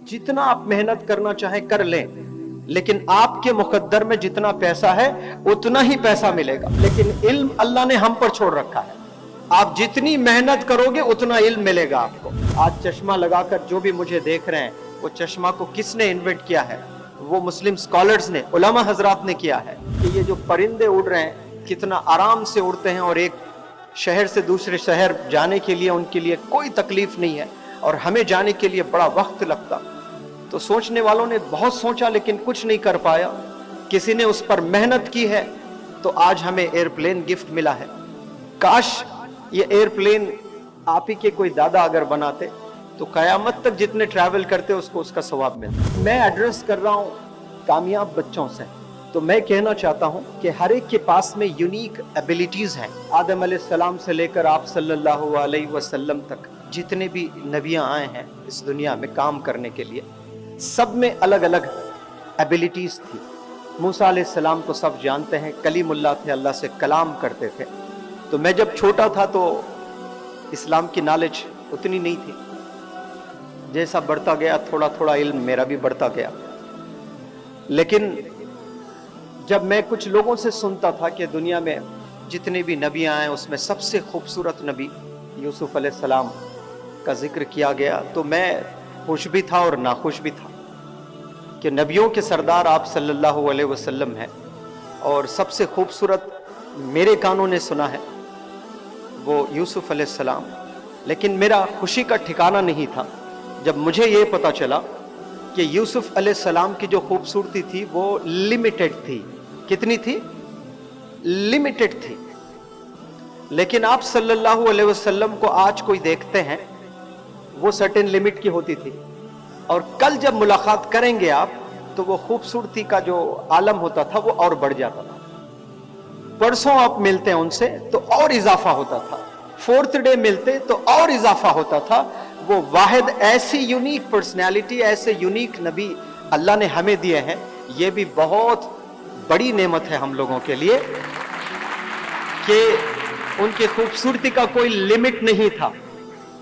जितना आप मेहनत करना चाहे कर लें, लेकिन आपके मुकद्दर में जितना पैसा है उतना ही पैसा मिलेगा। लेकिन इल्म अल्लाह ने हम पर छोड़ रखा है। आप जितनी मेहनत करोगे उतना इल्म मिलेगा आपको। आज चश्मा लगाकर जो भी मुझे देख रहे हैं, वो चश्मा को किसने इन्वेंट किया है? वो मुस्लिम स्कॉलर्स ने, उलमा हजरात ने किया है। कि ये जो परिंदे उड़ रहे हैं कितना आराम से उड़ते हैं और एक शहर से दूसरे शहर जाने के लिए उनके लिए कोई तकलीफ नहीं है, और हमें जाने के लिए बड़ा वक्त लगता। तो सोचने वालों ने बहुत सोचा लेकिन कुछ नहीं कर पाया। किसी ने उस पर मेहनत की है तो आज हमें एयरप्लेन गिफ्ट मिला है। काश ये एयरप्लेन आप ही के कोई दादा अगर बनाते तो कयामत तक जितने ट्रैवल करते उसको उसका सवाब मिलता। मैं एड्रेस कर रहा हूं कामयाब बच्चों से, तो मैं कहना चाहता हूं कि हर एक के पास में यूनिक एबिलिटीज हैं। आदम अलैहिस्सलाम से लेकर आप सल्लल्लाहु अलैहि वसल्लम तक जितने भी नबियां आए हैं इस दुनिया में काम करने के लिए, सब में अलग अलग एबिलिटीज थी। मूसा अलैहिस्सलाम को सब जानते हैं, कलीमुल्लाह थे, अल्लाह से कलाम करते थे। तो मैं जब छोटा था तो इस्लाम की नॉलेज उतनी नहीं थी। जैसा बढ़ता गया थोड़ा थोड़ा इल्म मेरा भी बढ़ता गया। लेकिन जब मैं कुछ लोगों से सुनता था कि दुनिया में जितने भी नबी आए उसमें सबसे खूबसूरत नबी यूसुफ अलैहिस्सलाम का जिक्र किया गया, तो मैं खुश भी था और नाखुश भी था कि नबियों के सरदार आप सल्लल्लाहु अलैहि वसल्लम हैं, और सबसे खूबसूरत मेरे कानों ने सुना है वो यूसुफ अलैहिस्सलाम। लेकिन मेरा खुशी का ठिकाना नहीं था जब मुझे ये पता चला कि यूसुफ अलैहिस्सलाम की जो खूबसूरती थी वो लिमिटेड थी। कितनी थी? लिमिटेड थी। लेकिन आप सल्लल्लाहु अलैहि वसल्लम को आज कोई देखते हैं वो सर्टेन लिमिट की होती थी, और कल जब मुलाकात करेंगे आप तो वो खूबसूरती का जो आलम होता था वो और बढ़ जाता था। परसों आप मिलते हैं उनसे तो और इजाफा होता था, फोर्थ डे मिलते तो और इजाफा होता था। वो वाहिद ऐसी यूनिक पर्सनैलिटी, ऐसे यूनिक नबी अल्लाह ने हमें दिए हैं। ये भी बहुत बड़ी नेमत है हम लोगों के लिए कि उनकी खूबसूरती का कोई लिमिट नहीं था।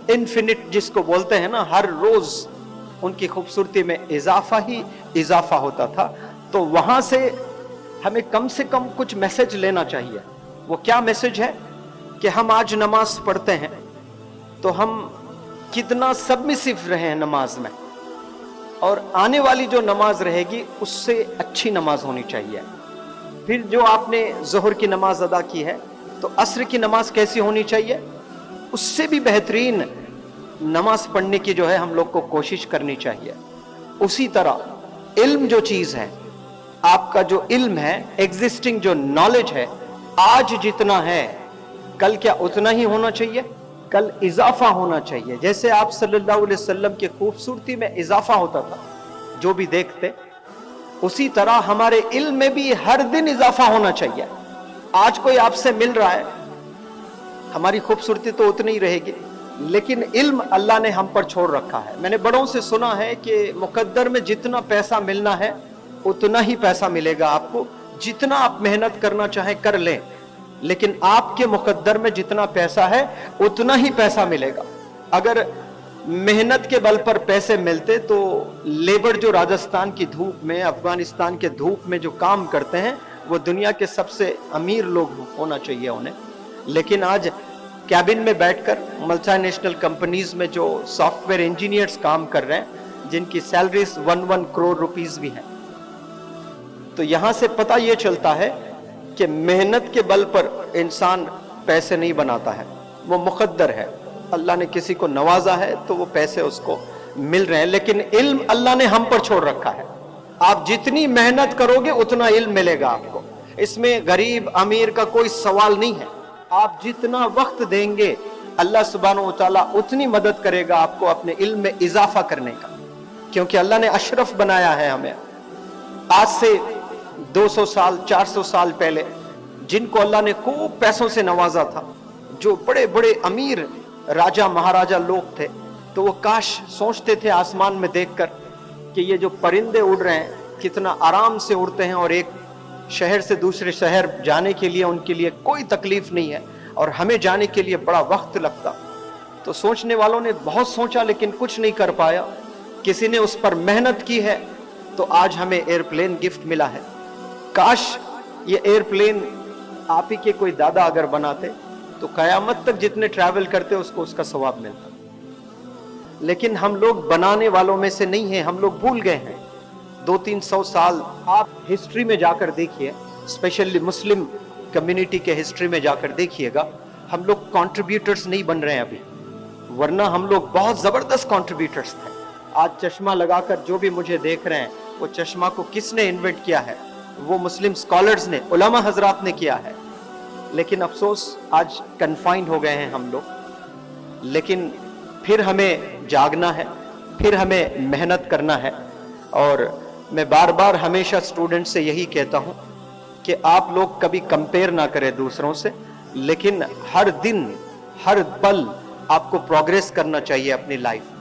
इन्फिनिट जिसको बोलते हैं ना, हर रोज उनकी खूबसूरती में इजाफा ही इजाफा होता था। तो वहां से हमें कम से कम कुछ मैसेज लेना चाहिए। वो क्या मैसेज है कि हम आज नमाज पढ़ते हैं तो हम कितना सबमिसिव रहे हैं नमाज में, और आने वाली जो नमाज रहेगी उससे अच्छी नमाज होनी चाहिए। फिर जो आपने जोहर की नमाज अदा की है तो असर की नमाज कैसी होनी चाहिए, उससे भी बेहतरीन नमाज पढ़ने की जो है हम लोग को कोशिश करनी चाहिए। उसी तरह इल्म जो चीज है, आपका जो इल्म है, एग्जिस्टिंग जो नॉलेज है, आज जितना है कल क्या उतना ही होना चाहिए? कल इजाफा होना चाहिए। जैसे आप सल्लल्लाहु अलैहि वसल्लम की खूबसूरती में इजाफा होता था जो भी देखते, उसी तरह हमारे इल्म में भी हर दिन इजाफा होना चाहिए। आज कोई आपसे मिल रहा है, हमारी खूबसूरती तो उतनी ही रहेगी, लेकिन इल्म अल्लाह ने हम पर छोड़ रखा है। मैंने बड़ों से सुना है कि मुकद्दर में जितना पैसा मिलना है उतना ही पैसा मिलेगा आपको। जितना आप मेहनत करना चाहे कर लें, लेकिन आपके मुकद्दर में जितना पैसा है उतना ही पैसा मिलेगा। अगर मेहनत के बल पर पैसे मिलते तो लेबर जो राजस्थान की धूप में, अफगानिस्तान के धूप में जो काम करते हैं वो दुनिया के सबसे अमीर लोग होना चाहिए उन्हें। लेकिन आज कैबिन में बैठकर मल्टीनेशनल कंपनीज में जो सॉफ्टवेयर इंजीनियर्स काम कर रहे हैं जिनकी सैलरीज 1 करोड़ रुपीस भी हैं। तो यहां से पता यह चलता है कि मेहनत के बल पर इंसान पैसे नहीं बनाता है, वो मुकद्दर है। अल्लाह ने किसी को नवाजा है तो वो पैसे उसको मिल रहे हैं। लेकिन इल्म अल्लाह ने हम पर छोड़ रखा है। आप जितनी मेहनत करोगे उतना इल्म मिलेगा आपको। इसमें गरीब अमीर का कोई सवाल नहीं है। आप जितना वक्त देंगे अल्लाह सुब्हानहू व तआला उतनी मदद करेगा आपको अपने इल्म में इजाफा करने का, क्योंकि अल्लाह ने अशरफ बनाया है हमें। आज से 200 साल 400 साल पहले जिनको अल्लाह ने खूब पैसों से नवाजा था, जो बड़े बड़े अमीर राजा महाराजा लोग थे, तो वो काश सोचते थे आसमान में देखकर कि ये जो परिंदे उड़ रहे हैं कितना आराम से उड़ते हैं, और एक शहर से दूसरे शहर जाने के लिए उनके लिए कोई तकलीफ नहीं है, और हमें जाने के लिए बड़ा वक्त लगता। तो सोचने वालों ने बहुत सोचा लेकिन कुछ नहीं कर पाया। किसी ने उस पर मेहनत की है तो आज हमें एयरप्लेन गिफ्ट मिला है। काश ये एयरप्लेन आप ही के कोई दादा अगर बनाते तो कयामत तक जितने ट्रैवल करते उसको उसका सवाब मिलता। लेकिन हम लोग बनाने वालों में से नहीं हैं, हम लोग भूल गए हैं। 200-300 साल आप हिस्ट्री में जाकर देखिए, स्पेशली मुस्लिम कम्युनिटी के हिस्ट्री में जाकर देखिएगा, हम लोग कंट्रीब्यूटर्स नहीं बन रहे हैं अभी, वरना हम लोग बहुत जबरदस्त कंट्रीब्यूटर्स थे। आज चश्मा लगाकर जो भी मुझे देख रहे हैं, वो चश्मा को किसने इन्वेंट किया है? वो मुस्लिम स्कॉलर्स ने, उलमा हजरात ने किया है। लेकिन अफसोस आज कन्फाइंड हो गए हैं हम लोग। लेकिन फिर हमें जागना है, फिर हमें मेहनत करना है। और मैं बार बार हमेशा स्टूडेंट से यही कहता हूं कि आप लोग कभी कंपेयर ना करें दूसरों से, लेकिन हर दिन हर पल आपको प्रोग्रेस करना चाहिए अपनी लाइफ में।